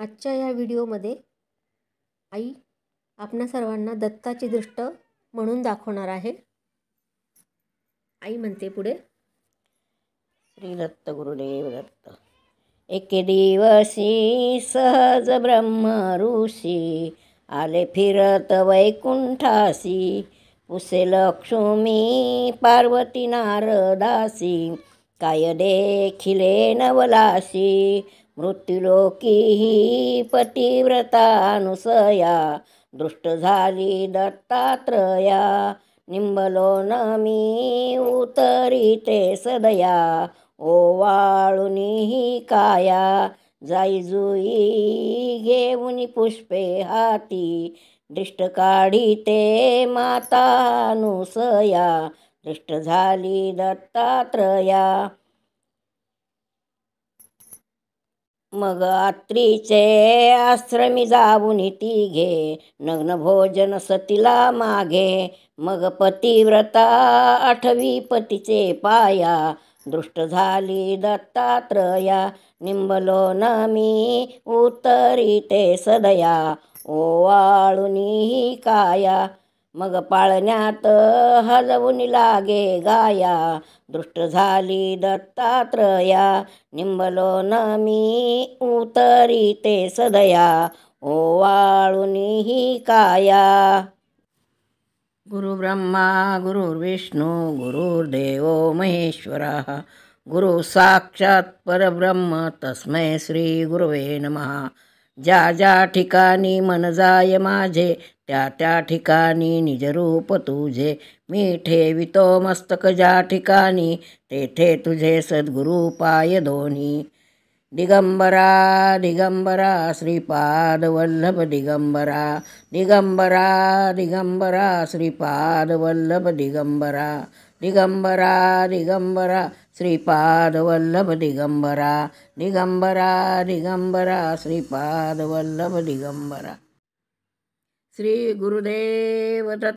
आजच्या या व्हिडिओमध्ये आई आपणा सर्वांना दत्ताची दृष्ट म्हणून दाखवणार आहे। आई म्हणते पुढे, श्री दत्त गुरुदेव दत्त। एके दिवशी सहज ब्रह्म ऋषी आले फिरत वैकुंठासी, पुसे लक्ष्मी पार्वती नारदासी, काय देखिले नवलासी। मृत्युलोकी ही पतिव्रता अनुसया, दृष्ट झाली दत्तात्रया। निंबलोन मी उतरिते सदया, ओवाळुनी ही काया। जाई जुई घेऊन पुष्पे हाती, दृष्ट काढीते माता अनुसया। दृष्ट झाली दत्तात्रया। मग आत्रीचे आश्रमी जाऊन तिघे, नग्न भोजन सतीला मागे। मग पतिव्रता आठवी पतीचे पाया, दृष्ट झाली दत्तात्रया। निंबलोन मी उतरिते सदया, ओवाळुनी ही काया। मग पाळण्यात हलवून लागे गाया, दृष्ट झाली दत्तात्रया। निंबलोन मी उतरिते सदया, ओवाळुनी ही काया। गुरु ब्रह्मा गुरुर्विष्णू गुरुर्देवो महेश्वरः, गुरु साक्षात परब्रह्म तस्मै श्री गुरवे नमः। ज्या ज्या ठिकाणी मन जाय माझे, त्या त्या ठिकाणी निजरूप तुझे। मी ठेवितो मस्तक ज्या ठिकाणी, तेथे तुझे सद्गुरु पाय दोन्ही। दिगंबरा दिगंबरा श्रीपाद वल्लभ दिगंबरा, दिगंबरा दिगंबरा श्रीपाद वल्लभ दिगंबरा। दिगंबरा दिगंबरा श्रीपाद वल्लभ दिगंबरा, दिगंबरा दिगंबरा श्रीपाद वल्लभ दिगंबरा। श्री गुरुदेव दत्त।